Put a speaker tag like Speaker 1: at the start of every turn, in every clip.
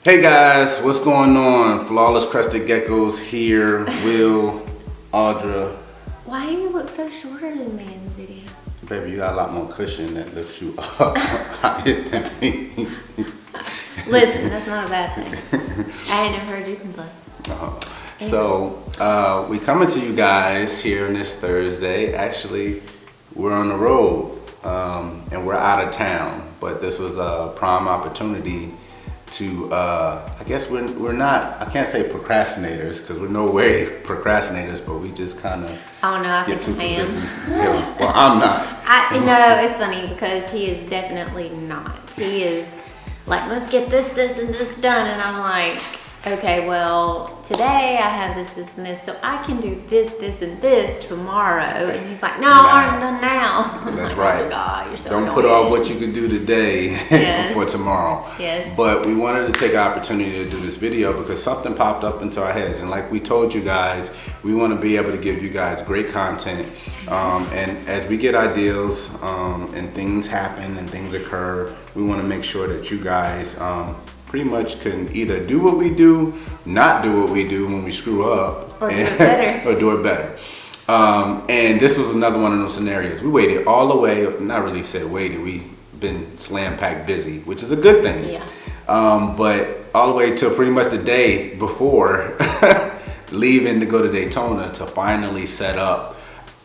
Speaker 1: Hey guys, what's going on? Flawless Crested Geckos here. Will, Audra.
Speaker 2: Why do you look so shorter than me in the video?
Speaker 1: Baby, you got a lot more cushion that lifts you up higher than me.
Speaker 2: Listen, that's not a bad thing. I ain't never heard you complain.
Speaker 1: So, we coming to you guys here on this Thursday. Actually, we're on the road and we're out of town, but this was a prime opportunity to, I guess we're not, I can't say procrastinators because we're no way procrastinators, but we just kind of
Speaker 2: Oh no, I think I am.
Speaker 1: Yeah, well, I'm not.
Speaker 2: No, it's funny because he is definitely not. He is like, let's get this, and this done. And I'm like, okay, well, today I have this, and this, so I can do this, and this tomorrow. And he's like, no, I'm done now.
Speaker 1: That's
Speaker 2: like,
Speaker 1: right.
Speaker 2: Oh my God, you're so
Speaker 1: Don't
Speaker 2: annoying.
Speaker 1: put off what you can do today
Speaker 2: Yes.
Speaker 1: for tomorrow.
Speaker 2: Yes.
Speaker 1: But we wanted to take an opportunity to do this video because something popped up into our heads. And like we told you guys, we want to be able to give you guys great content. And as we get ideas and things happen and things occur, we want to make sure that you guys pretty much can either do what we do, not do what we do when we screw up,
Speaker 2: Or do it better.
Speaker 1: or do it better. And this was another one of those scenarios. We waited all the way, not really said waited, we've been slam packed busy, which is a good thing.
Speaker 2: Yeah.
Speaker 1: But all the way to pretty much the day before leaving to go to Daytona to finally set up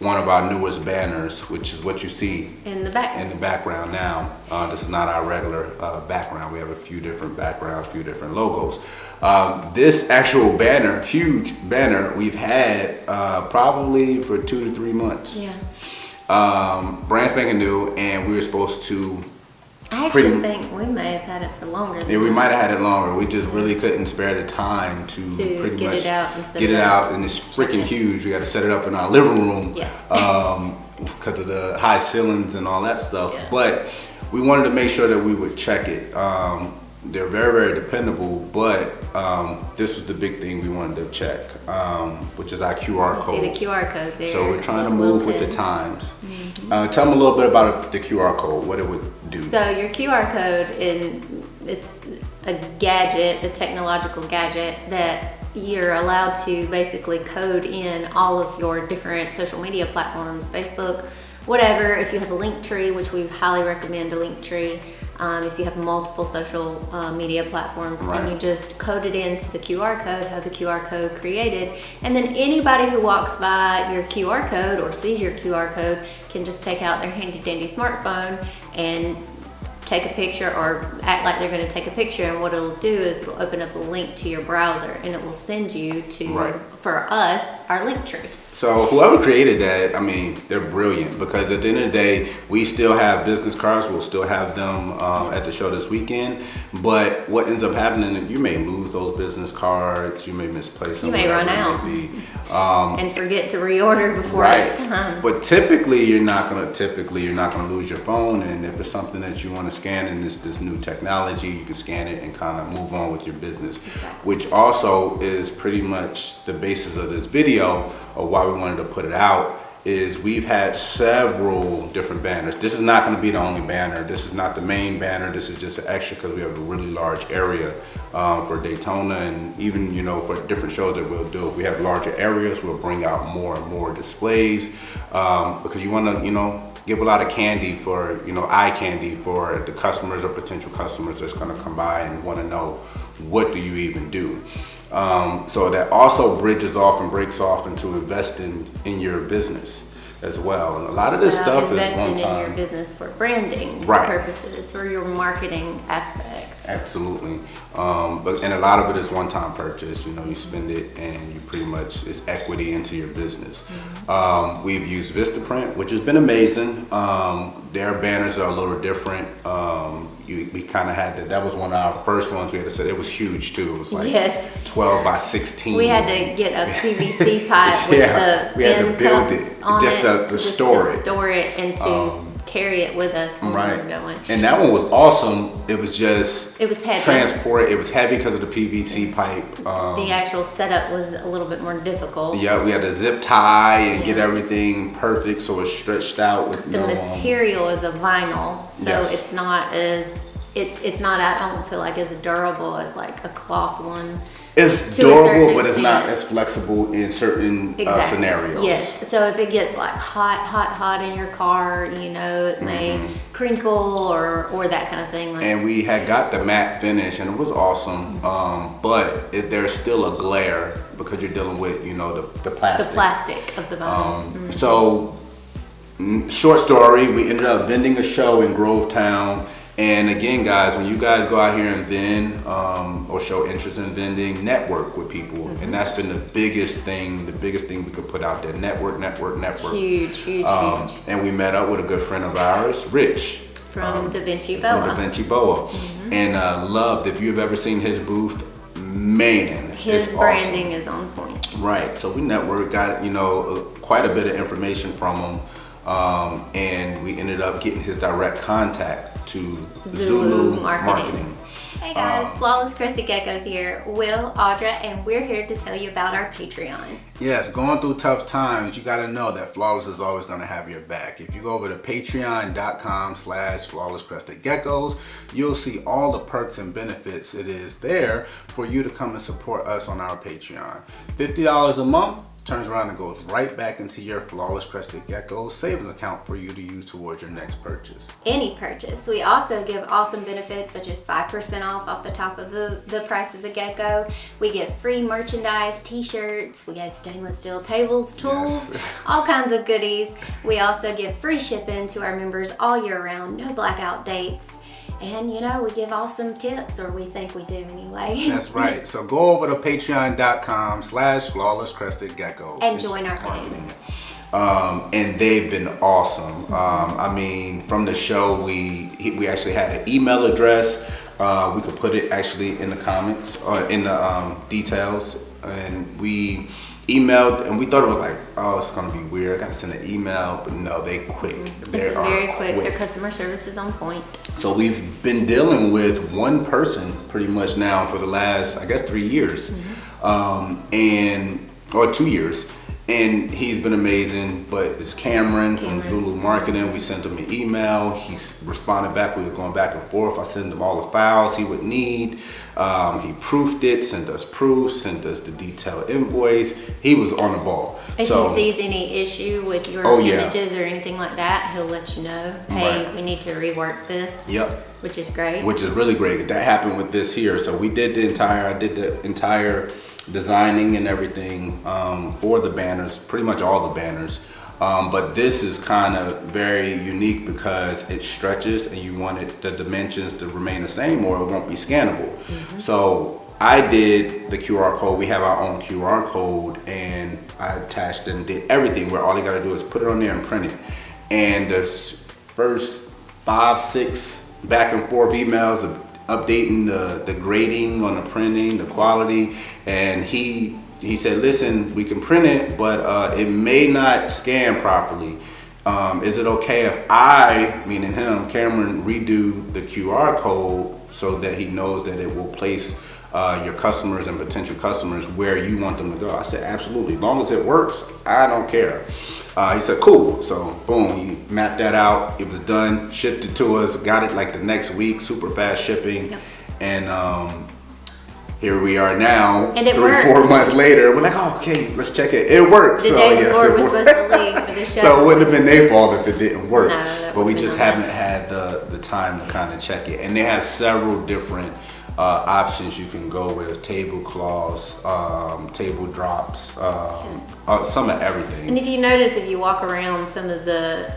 Speaker 1: one of our newest banners, which is what you see
Speaker 2: In the back.
Speaker 1: in the background now. This is not our regular background. We have a few different backgrounds, a few different logos. This actual banner, huge banner, we've had probably for 2 to 3 months.
Speaker 2: Yeah.
Speaker 1: Brand spanking new, and we were supposed to.
Speaker 2: I actually think we may have had it for longer than
Speaker 1: Yeah, we
Speaker 2: that.
Speaker 1: might have had it longer. We just really couldn't spare the time to pretty
Speaker 2: get
Speaker 1: much
Speaker 2: it out and set
Speaker 1: get
Speaker 2: it
Speaker 1: it
Speaker 2: up.
Speaker 1: out, and it's freaking huge. We got to set it up in our living room.
Speaker 2: Yes.
Speaker 1: Because of the high ceilings and all that stuff.
Speaker 2: Yeah.
Speaker 1: But we wanted to make sure that we would check it. They're very, very dependable, but this was the big thing we wanted to check, which is our QR
Speaker 2: You
Speaker 1: code.
Speaker 2: see the QR code there.
Speaker 1: So we're trying to
Speaker 2: Will
Speaker 1: move with the
Speaker 2: Wilton.
Speaker 1: times. Tell them a little bit about the QR code, what it would do.
Speaker 2: So your QR code, it's a gadget, a technological gadget that you're allowed to basically code in all of your different social media platforms, Facebook, whatever. If you have a link tree, which we highly recommend a link tree, if you have multiple social media platforms,
Speaker 1: Right.
Speaker 2: and you just code it into the QR code, have the QR code created, and then anybody who walks by your QR code or sees your QR code can just take out their handy dandy smartphone and take a picture or act like they're going to take a picture, and what it'll do is it'll open up a link to your browser and it will send you to,
Speaker 1: Right.
Speaker 2: for us, our link tree.
Speaker 1: So whoever created that, I mean, they're brilliant, because at the end of the day, we still have business cards. We'll still have them at the show this weekend. But what ends up happening is you may lose those business cards. You may misplace them.
Speaker 2: You may run
Speaker 1: whatever it
Speaker 2: out.
Speaker 1: may be.
Speaker 2: And forget to reorder before
Speaker 1: Right.
Speaker 2: it's time.
Speaker 1: But typically you're not gonna lose your phone, and if it's something that you want to scan in this new technology, you can scan it and kind of move on with your business.
Speaker 2: Exactly.
Speaker 1: Which also is pretty much the basis of this video, of why we wanted to put it out, is we've had several different banners. This is not going to be the only banner. This is not the main banner. This is just an extra because we have a really large area for Daytona, and even, you know, for different shows that we'll do. If we have larger areas, we'll bring out more and more displays because you want to, you know, give a lot of candy for, you know, eye candy for the customers or potential customers that's going to come by and want to know, what do you even do? So that also bridges off and breaks off into investing in your business as well. And a lot of this stuff is
Speaker 2: investing
Speaker 1: one
Speaker 2: in your
Speaker 1: time.
Speaker 2: business for branding
Speaker 1: Right.
Speaker 2: purposes, for your marketing aspect.
Speaker 1: Absolutely. And a lot of it is one-time purchase. You know, you spend it and you pretty much, it's equity into your business. We've used Vistaprint, which has been amazing. Their banners are a little different. We kind of had that was one of our first ones we had to set. It was huge too. It was like
Speaker 2: Yes.
Speaker 1: 12 by 16.
Speaker 2: We had to get a PVC pipe with
Speaker 1: Yeah,
Speaker 2: the
Speaker 1: we had to
Speaker 2: end
Speaker 1: build
Speaker 2: cups
Speaker 1: it,
Speaker 2: on
Speaker 1: just
Speaker 2: it,
Speaker 1: to
Speaker 2: just
Speaker 1: store
Speaker 2: to
Speaker 1: it.
Speaker 2: store it and to carry it with us when we
Speaker 1: Right.
Speaker 2: were going.
Speaker 1: And that one was awesome. It was just
Speaker 2: It was heavy.
Speaker 1: transport. It was heavy because of the PVC pipe.
Speaker 2: The actual setup was a little bit more difficult.
Speaker 1: Yeah, we had to zip tie and get
Speaker 2: Yeah.
Speaker 1: everything perfect so it's stretched out with
Speaker 2: The
Speaker 1: no
Speaker 2: material is a vinyl, so
Speaker 1: Yes.
Speaker 2: it's not as it's not, I don't feel like as durable as like a cloth one.
Speaker 1: It's durable, but it's not as flexible in certain scenarios.
Speaker 2: Yes. So if it gets like hot in your car, you know, it may crinkle or that kind of thing. Like,
Speaker 1: and we had got the matte finish, and it was awesome. But there's still a glare because you're dealing with, you know, the plastic.
Speaker 2: The plastic of the vinyl.
Speaker 1: So, short story, we ended up vending a show in Grovetown. And again, guys, when you guys go out here and vend or show interest in vending, network with people. And that's been the biggest thing we could put out there. Network.
Speaker 2: Huge.
Speaker 1: And we met up with a good friend of ours, Rich.
Speaker 2: From Da Vinci Boa.
Speaker 1: And loved, if you've ever seen his booth, man,
Speaker 2: his branding is on point.
Speaker 1: Right. So we networked, got, you know, quite a bit of information from him. And we ended up getting his direct contact to
Speaker 2: Zulu Marketing. Hey guys, Flawless Crested Geckos here, Will, Audra, and we're here to tell you about our Patreon.
Speaker 1: Yes, going through tough times, you got to know that Flawless is always going to have your back. If you go over to patreon.com/flawlesscrestedgeckos, you'll see all the perks and benefits it is there for you to come and support us on our Patreon. $50 a month turns around and goes right back into your Flawless Crested Geckos savings account for you to use towards your next purchase.
Speaker 2: Any purchase. We also give awesome benefits such as 5% off the top of the price of the gecko. We give free merchandise, t-shirts, we have stainless steel tables, tools, all kinds of goodies. We also give free shipping to our members all year round, no blackout dates. And, you know, we give awesome tips, or we think we do anyway.
Speaker 1: That's right. So go over to patreon.com/flawlesscrestedgeckos
Speaker 2: and join our family.
Speaker 1: And they've been awesome. I mean, from the show, we actually had an email address. We could put it actually in the comments or in the details. And we emailed, and we thought it was like, oh, it's gonna be weird, I gotta send an email, but no, they quick.
Speaker 2: It's very quick. Their customer service is on point.
Speaker 1: So we've been dealing with one person pretty much now for the last, I guess, 3 years, or 2 years. And he's been amazing, but it's Cameron from Zulu Marketing. We sent him an email. He's responded back. We were going back and forth. I sent him all the files he would need. He proofed it, sent us proof, sent us the detailed invoice. He was on the ball.
Speaker 2: If he sees any issue with your images or anything like that, he'll let you know, hey, we need to rework this.
Speaker 1: Yep.
Speaker 2: Which is great.
Speaker 1: Which is really great. That happened with this here. So we did I did the entire designing and everything for the banners, pretty much all the banners. But this is kind of very unique because it stretches and you want the dimensions to remain the same or it won't be scannable. So I did the QR code. We have our own QR code and I attached and did everything where all you gotta do is put it on there and print it. And the first 5-6 back and forth emails of updating the grading on the printing, the quality, and he said, listen, we can print it, but it may not scan properly. Is it okay if I, meaning him, Cameron, redo the QR code so that he knows that it will place your customers and potential customers where you want them to go? I said, absolutely, as long as it works, I don't care. He said, cool. So boom, he mapped that out. It was done, shipped it to us, got it like the next week, super fast shipping.
Speaker 2: Yep.
Speaker 1: And here we are now,
Speaker 2: and
Speaker 1: 3-4 months later. We're like, oh, okay, let's check it. It worked.
Speaker 2: The day before we're supposed to leave for the show.
Speaker 1: So it wouldn't have been their fault if it didn't work.
Speaker 2: No,
Speaker 1: but we just haven't had the time to kind of check it. And they have several different options you can go with: tablecloths, table drops, some of everything.
Speaker 2: And if you notice, if you walk around some of the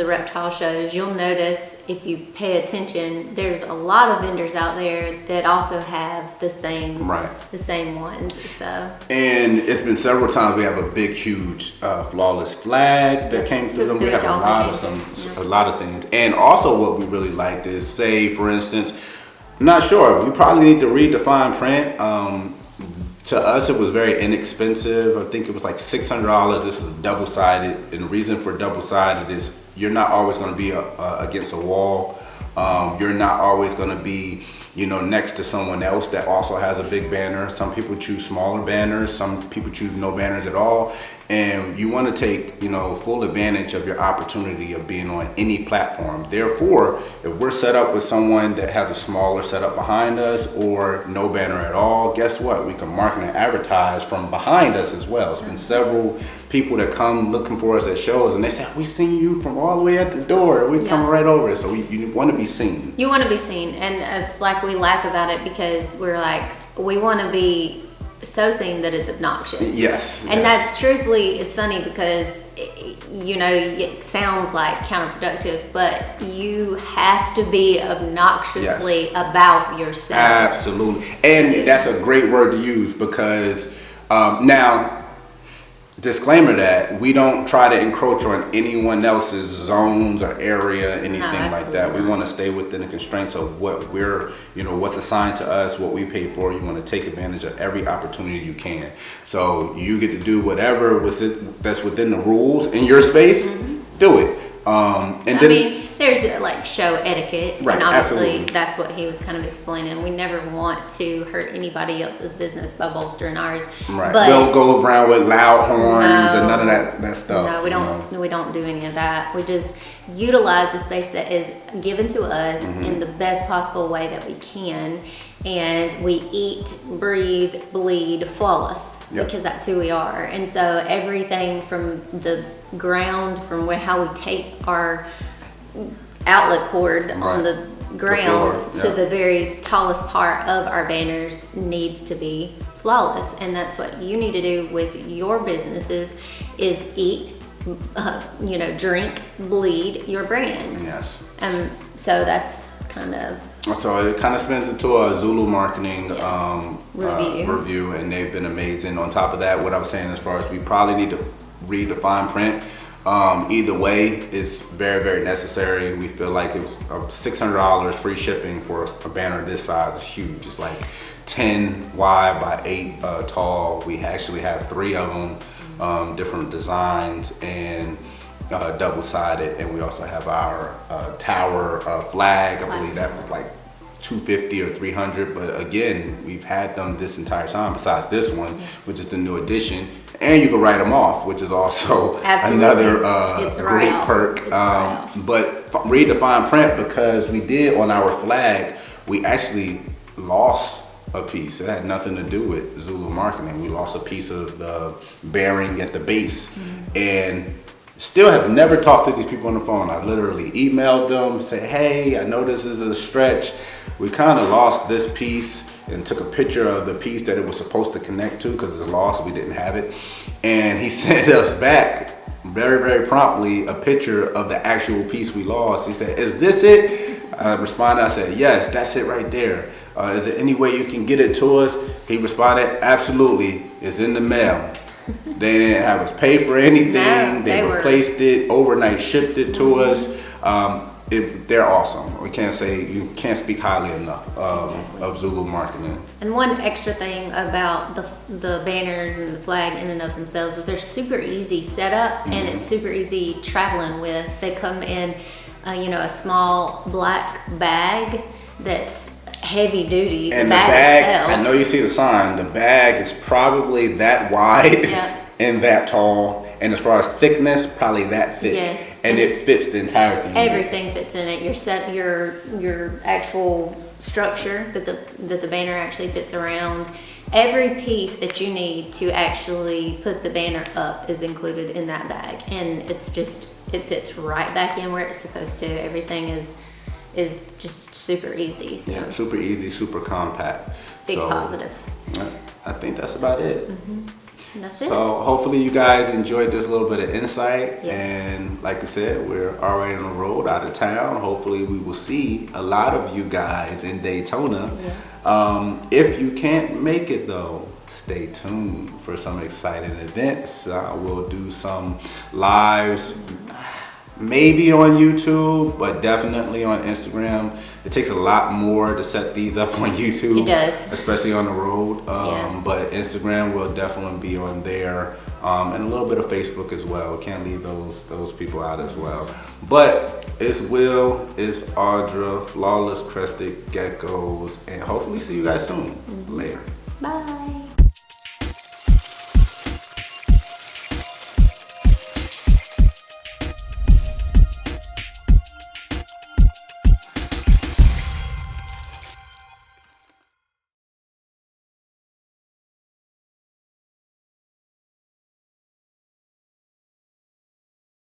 Speaker 2: reptile shows, you'll notice, if you pay attention, there's a lot of vendors out there that also have the same ones. So, and
Speaker 1: it's been several times we have a big, huge Flawless flag that came through them. We have a lot of things. And also what we really liked is, say for instance, I'm not sure, we probably need to read the fine print. To us, it was very inexpensive. I think it was like $600. This is double-sided, and the reason for double-sided is you're not always going to be against a wall. You're not always going to be, next to someone else that also has a big banner. Some people choose smaller banners. Some people choose no banners at all. And you want to take, full advantage of your opportunity of being on any platform. Therefore, if we're set up with someone that has a smaller setup behind us or no banner at all, guess what? We can market and advertise from behind us as well. It's been several people that come looking for us at shows and they say, we seen you from all the way at the door. We come right over. So you want to be seen.
Speaker 2: You want to be seen. And it's like we laugh about it because we're like, we want to be so seen that it's obnoxious.
Speaker 1: Yes.
Speaker 2: And that's truthfully, it's funny because, it sounds like counterproductive, but you have to be obnoxiously about yourself.
Speaker 1: Absolutely. And that's a great word to use because now, disclaimer that we don't try to encroach on anyone else's zones or area, anything like that. We want to stay within the constraints of what we're, what's assigned to us, what we pay for. You want to take advantage of every opportunity you can. So you get to do whatever that's within the rules in your space, do it.
Speaker 2: There's like show etiquette,
Speaker 1: right,
Speaker 2: and obviously
Speaker 1: absolutely.
Speaker 2: That's what he was kind of explaining. We never want to hurt anybody else's business by bolstering ours.
Speaker 1: Right.
Speaker 2: But
Speaker 1: We don't go around with loud horns and none of that stuff.
Speaker 2: No, we don't. We don't do any of that. We just utilize the space that is given to us in the best possible way that we can, and we eat, breathe, bleed flawless because that's who we are. And so everything from the ground, from how we tape our outlet cord on the ground to the very tallest part of our banners needs to be flawless. And that's what you need to do with your businesses is eat, drink, bleed your brand.
Speaker 1: Yes.
Speaker 2: So that's kind of.
Speaker 1: So it kind of spins into a Zulu Marketing
Speaker 2: review,
Speaker 1: and they've been amazing. On top of that, what I was saying as far as we probably need to read the fine print. Either way, it's very, very necessary. We feel like it was $600 free shipping for a banner this size is huge. It's like 10 wide by 8 tall. We actually have 3 of them, different designs and double-sided. And we also have our tower flag. I believe that was like $250 or $300. But again, we've had them this entire time besides this one, which is the new edition. And you can write them off, which is also another great perk. But read the fine print because we did on our flag, we actually lost a piece. It had nothing to do with Zulu Marketing. We lost a piece of the bearing at the base. And still have never talked to these people on the phone. I literally emailed them, said, hey, I know this is a stretch. We kind of lost this piece. And took a picture of the piece that it was supposed to connect to because it's lost, we didn't have it. And he sent us back very, very promptly a picture of the actual piece we lost. He said, is this it? I responded, I said, yes, that's it right there. Is there any way you can get it to us? He responded, absolutely, it's in the mail. They didn't have us pay for anything.
Speaker 2: No,
Speaker 1: they replaced it, overnight shipped it to us. They're awesome. You can't speak highly enough of Zulu Marketing.
Speaker 2: And one extra thing about the banners and the flag in and of themselves is they're super easy setup and it's super easy traveling with. They come in, a small black bag that's heavy duty.
Speaker 1: And the bag, I know you see the sign. The bag is probably that wide and that tall. And as far as thickness, probably that thick.
Speaker 2: Yes.
Speaker 1: And it fits the entire thing.
Speaker 2: Everything fits in it. Your actual structure that the banner actually fits around. Every piece that you need to actually put the banner up is included in that bag. And it fits right back in where it's supposed to. Everything is just super easy. So.
Speaker 1: Yeah, super easy, super compact.
Speaker 2: Big positive.
Speaker 1: I think that's about it.
Speaker 2: That's it.
Speaker 1: So hopefully you guys enjoyed this little bit of insight.
Speaker 2: Yes.
Speaker 1: And like I said, we're already on the road out of town. Hopefully we will see a lot of you guys in Daytona.
Speaker 2: Yes.
Speaker 1: If you can't make it though, stay tuned for some exciting events. We'll do some lives, maybe on YouTube, but definitely on Instagram. It takes a lot more to set these up on YouTube.
Speaker 2: It does.
Speaker 1: Especially on the road. But Instagram will definitely be on there. And a little bit of Facebook as well. We can't leave those people out as well. But it's Will, it's Audra, Flawless Crested Geckos, and hopefully see you guys soon. Later.